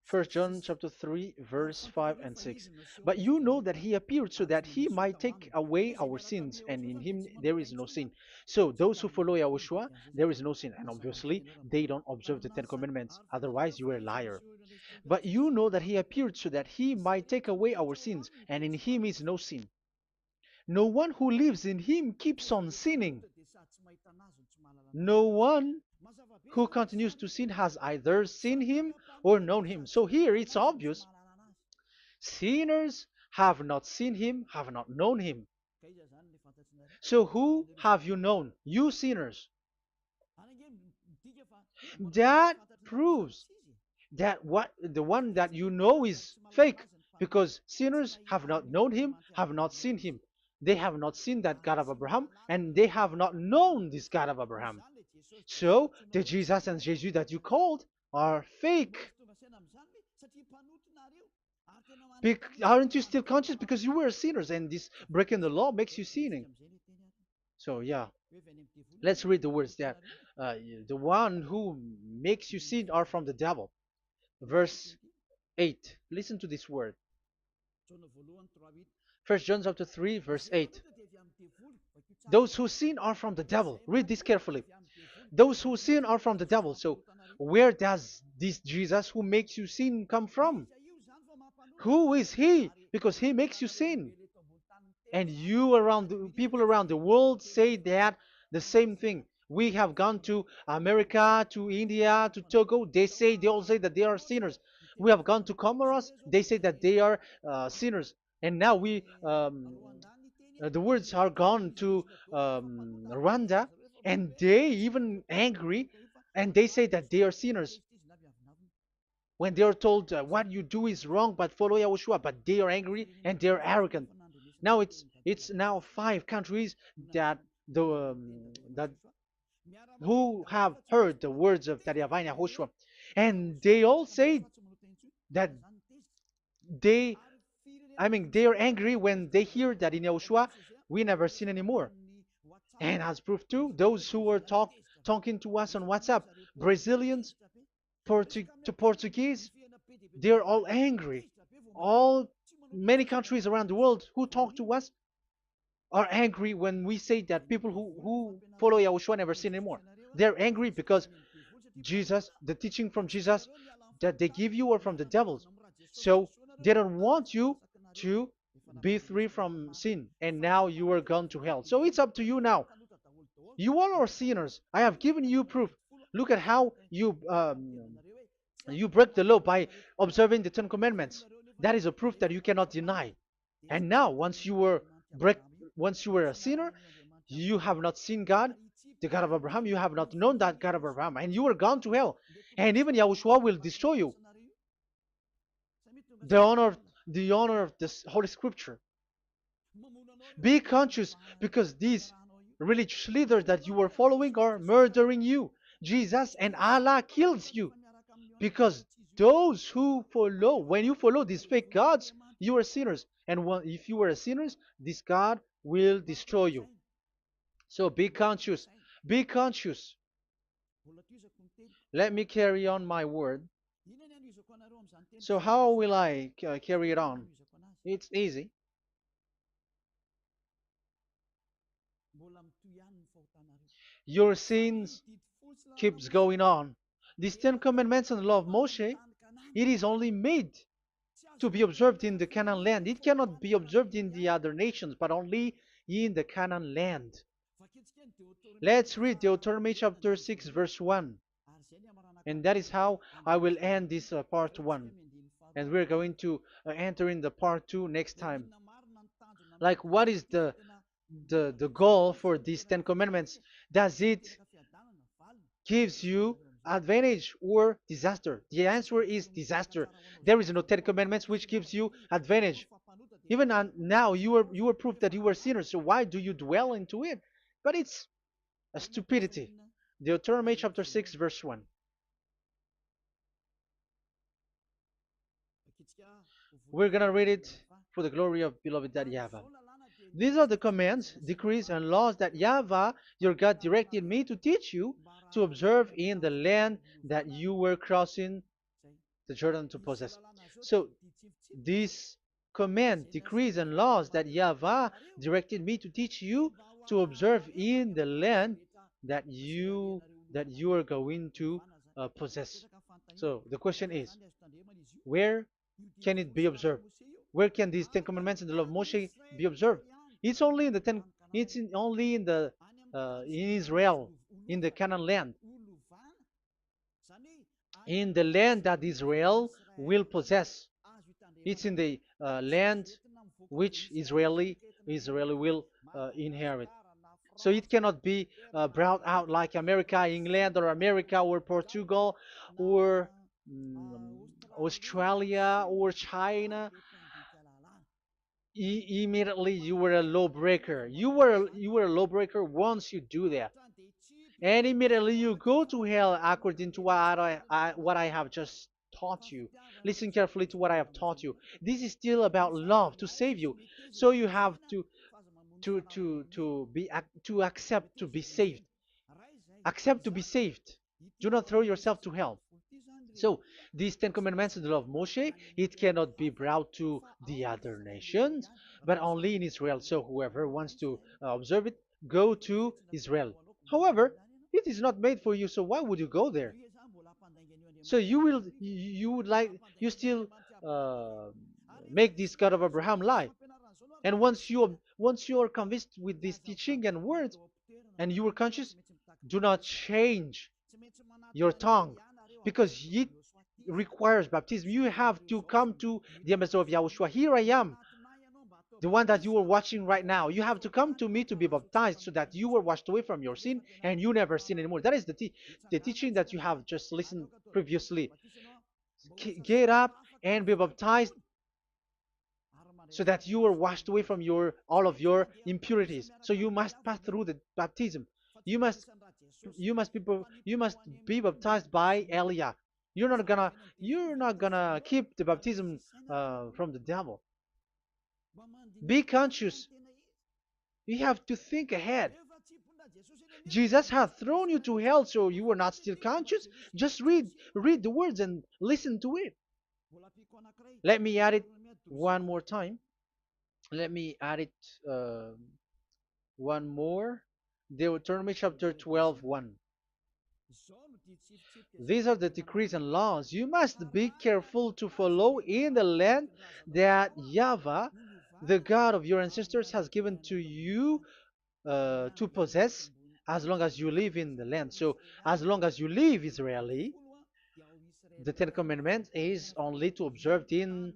First John chapter 3, verse 5 and 6. But you know that he appeared so that he might take away our sins, and in him there is no sin. So those who follow YAHOSHUAH, there is no sin. And obviously, they don't observe the Ten Commandments. Otherwise, you are a liar. But you know that he appeared so that he might take away our sins, and in him is no sin. No one who lives in him keeps on sinning. No one who continues to sin has either seen him or known him. So here it's obvious. Sinners have not seen him, have not known him. So who have you known? You sinners. That proves that what the one that you know is fake, because sinners have not known him, have not seen him. They have not seen that God of Abraham, and they have not known this God of Abraham. So the Jesus and Jesus that you called are fake. Aren't you still conscious? Because you were sinners, and this breaking the law makes you sinning. So yeah, let's read the words that the one who makes you sin are from the devil. Verse 8. Listen to this word. First John chapter 3, verse 8. Those who sin are from the devil. Read this carefully. Those who sin are from the devil. So where does this Jesus who makes you sin come from? Who is he? Because he makes you sin. And people around the world say that the same thing. We have gone to America, to India, to Togo. They all say that they are sinners. We have gone to Comoros. They say that they are sinners. And now the words are gone to Rwanda, and they even angry, and they say that they are sinners when they are told what you do is wrong, but follow Yahushua. But they are angry and they are arrogant. Now it's now 5 countries that that who have heard the words of YAHVAH and YAHOSHUAH, and they all say that they they are angry when they hear that in Yahushua we never sin anymore. And as proof too, those who were talking to us on WhatsApp, Brazilians, Portuguese, they're all angry. All Many countries around the world who talk to us are angry when we say that people who follow Yahushua never sin anymore. They're angry because Jesus, the teaching from Jesus that they give you are from the devils. So they don't want you to be free from sin, and now you are gone to hell. So it's up to you now. You all are sinners. I have given you proof. Look at how you break the law by observing the Ten Commandments. That is a proof that you cannot deny. And now, once you were a sinner, you have not seen God. the God of Abraham. You have not known that God of Abraham, and you are gone to hell. And even Yahushua will destroy you. The honor, the honor of this Holy Scripture. Be conscious because these religious leaders that you are following are murdering you. Jesus and Allah kills you because those who follow, when you follow these fake gods, you are sinners. And if you are a sinner, this God will destroy you. So be conscious. Be conscious. Let me carry on my word. So how will I carry it on? It's easy. Your sins keeps going on. These Ten Commandments and the law of Moshe, it is only made to be observed in the Canaan land. It cannot be observed in the other nations, but only in the Canaan land. Let's read Deuteronomy chapter 6, verse 1. And that is how I will end this part 1. And we're going to enter in the part 2 next time. Like, what is the goal for these Ten Commandments? Does it gives you advantage or disaster? The answer is disaster. There is no Ten Commandments which gives you advantage. Even now, you are proof that you are sinners. So why do you dwell into it? But it's a stupidity. Deuteronomy chapter 6, verse 1. We're going to read it for the glory of beloved Daddy Yahvah. These are the commands, decrees, and laws that Yahvah, your God, directed me to teach you to observe in the land that you were crossing the Jordan to possess. So, these command, decrees, and laws that Yahvah directed me to teach you to observe in the land that you are going to possess. So the question is, where can it be observed? Where can these Ten Commandments and the law of Moshe be observed? It's only in the ten. Only in the in Israel, in the Canaan land, in the land that Israel will possess. It's in the land which Israeli will inherit. So it cannot be brought out like America, England, or America, or Portugal, or Australia, or China. Immediately you were a lawbreaker. You were a lawbreaker once you do that, and immediately you go to hell according to what I have just taught you. Listen carefully to what I have taught you. This is still about love to save you. So you have to accept to be saved. Accept to be saved. Do not throw yourself to hell. So these Ten Commandments and the law of Moshe, it cannot be brought to the other nations, but only in Israel. So whoever wants to observe it, go to Israel. However, it is not made for you, so why would you go there? So you still uh, make this God of Abraham lie. And once you are convinced with this teaching and words, and you are conscious, do not change your tongue, because it requires baptism. You have to come to the ambassador of Yahushua. Here I am, the one that you are watching right now. You have to come to me to be baptized so that you are washed away from your sin and you never sin anymore. That is the teaching that you have just listened previously. Get up and be baptized so that you are washed away from all of your impurities. So you must pass through the baptism. You must you must be baptized by Elia. You're not gonna keep the baptism from the devil. Be conscious. You have to think ahead. Jesus has thrown you to hell, so you are not still conscious. Just read the words and listen to it. Let me add it one more time. Let me add it one more. Deuteronomy chapter 12, 1. These are the decrees and laws you must be careful to follow in the land that Yahvah, the God of your ancestors, has given to you to possess as long as you live in the land. So, as long as you live Israeli, the Ten Commandments is only to observe in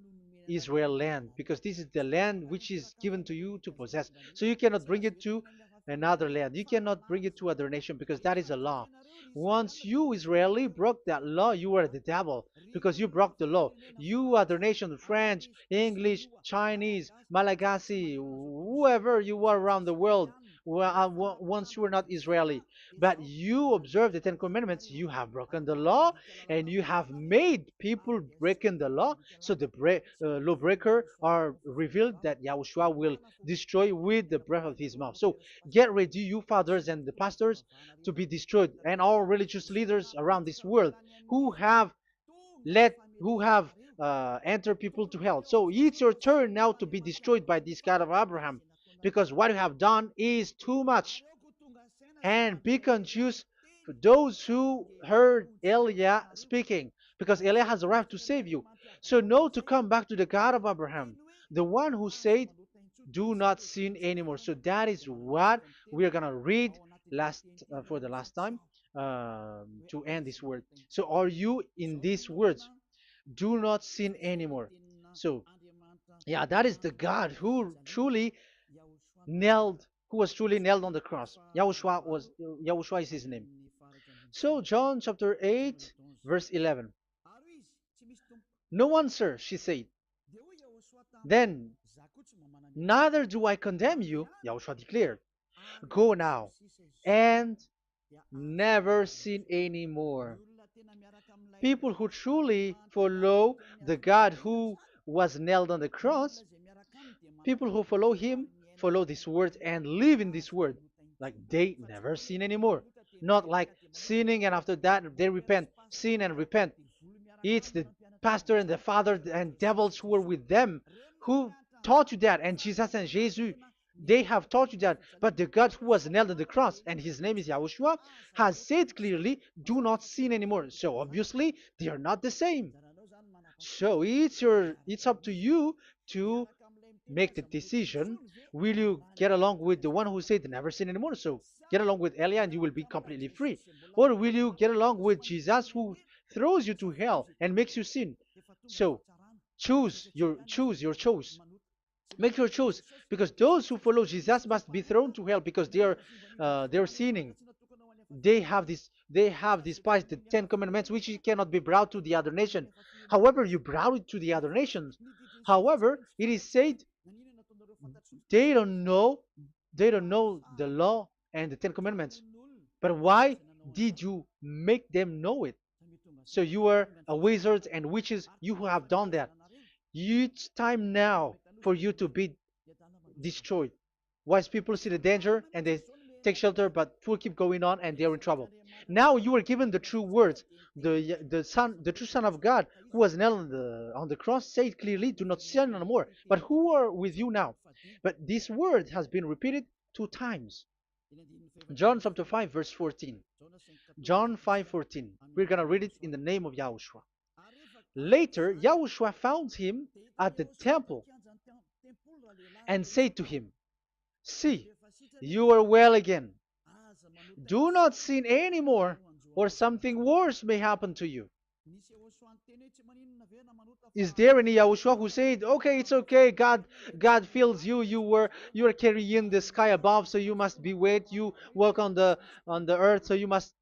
Israel land, because this is the land which is given to you to possess. So you cannot bring it to another land. You cannot bring it to other nation because that is a law. Once you Israeli broke that law, you were the devil because you broke the law. You other nation, French, English, Chinese, Malagasy, whoever you are around the world, well, once you were not Israeli, but you observe the Ten Commandments, you have broken the law and you have made people breaking the law. So the lawbreaker are revealed that Yahushua will destroy with the breath of his mouth. So get ready, you fathers and the pastors, to be destroyed, and all religious leaders around this world who have entered people to hell. So it's your turn now to be destroyed by this God of Abraham, because what you have done is too much. And be conscious for those who heard Eliah speaking, because Eliah has arrived to save you. So know to come back to the God of Abraham, the one who said, "Do not sin anymore." So that is what we are gonna read last for the last time to end this word. So are you in these words? Do not sin anymore. So yeah, that is the God who was truly nailed on the cross. Yahushua is his name. So John chapter 8, verse 11. No answer, she said. Then, neither do I condemn you, Yahushua declared. Go now and never sin anymore. People who truly follow the God who was nailed on the cross, people who follow him, follow this word and live in this word. Like they never sin anymore. Not like sinning and after that they repent. Sin and repent. It's the pastor and the father and devils who were with them who taught you that. And Jesus and Jesus, they have taught you that. But the God who was nailed on the cross, and his name is Yahushua, has said clearly, do not sin anymore. So obviously, they are not the same. So it's up to you to make the decision. Will you get along with the one who said never sin anymore? So get along with Elia and you will be completely free. Or will you get along with Jesus who throws you to hell and makes you sin? So choose your choice. Make your choice, because those who follow Jesus must be thrown to hell because they're sinning. They have despised the Ten Commandments, which cannot be brought to the other nation. However, you brought it to the other nations. However, it is said they don't know they don't know the law and the Ten Commandments. But why did you make them know it? So you are a wizard and witches, you who have done that. It's time now for you to be destroyed. Wise people see the danger and they take shelter, but fool keep going on and they're in trouble. Now you are given the true words. The true Son of God, who was nailed on the cross, said clearly, "Do not sin no more." But who are with you now? But this word has been repeated 2 times. John chapter 5, verse 14. John 5:14. We're gonna read it in the name of Yahushua. Later, Yahushua found him at the temple and said to him, "See, you are well again. Do not sin anymore, or something worse may happen to you." Is there any Yahushua who said, "Okay, it's okay, God feels you, you are carrying the sky above, so you must be wet, you walk on the earth, so you must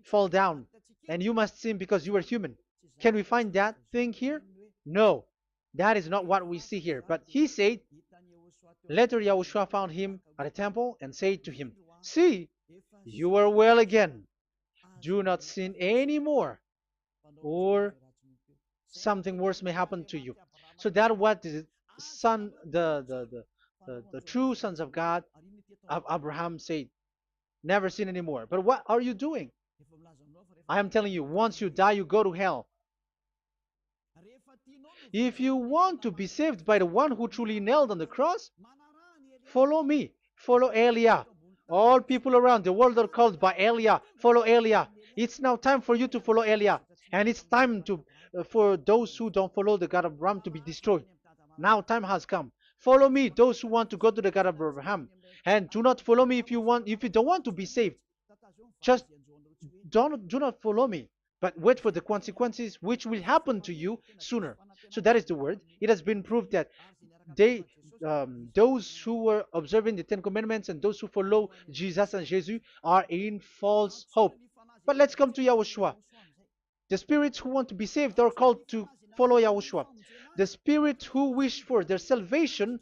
fall down, and you must sin because you are human"? Can we find that thing here? No, that is not what we see here. But he said, later Yahushua found him at a temple and said to him, "See, you are well again. Do not sin anymore, or something worse may happen to you." So that what the son, the true sons of God of Abraham said, never sin anymore. But what are you doing? I am telling you, once you die, you go to hell. If you want to be saved by the one who truly nailed on the cross, follow me. Follow Elia. All people around the world are called by Elia. Follow Elia. It's now time for you to follow Elia. And it's time for those who don't follow the God of Abraham to be destroyed. Now time has come. Follow me, those who want to go to the God of Abraham. And do not follow me if you don't want to be saved. Just do not follow me, but wait for the consequences which will happen to you sooner. So that is the word. It has been proved that they those who were observing the Ten Commandments and those who follow Jesus and Jesus are in false hope. But let's come to Yahushua. The spirits who want to be saved are called to follow Yahushua. The spirits who wish for their salvation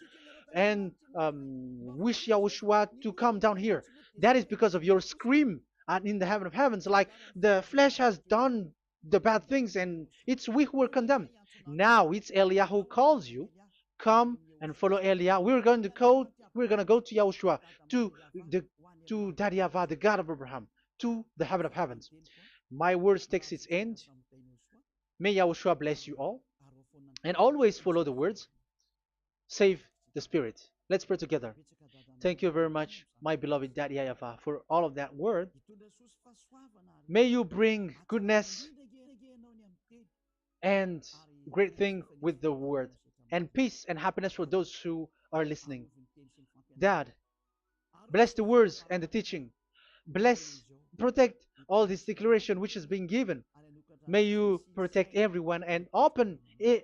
and wish Yahushua to come down here. That is because of your scream and in the heaven of heavens. Like the flesh has done the bad things and it's we who are condemned. Now it's Eliah who calls you. Come and follow Eliah. We're gonna go to Yahushua, to the to Daddy Yahweh, the God of Abraham, to the heaven of heavens. My words takes its end. May Yahushua bless you all. And always follow the words. Save the spirit. Let's pray together. Thank you very much, my beloved Daddy Yahvah, for all of that word. May you bring goodness and great thing with the word, and peace and happiness for those who are listening. Dad, bless the words and the teaching. Bless, protect all this declaration which is being given. May you protect everyone and open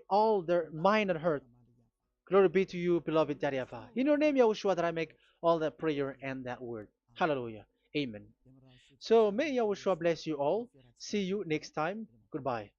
all their mind and heart. Glory be to you, beloved Daddy Yahweh. In your name, Yahushua, that I make all that prayer and that word. Hallelujah. Amen. So may Yahushua bless you all. See you next time. Goodbye.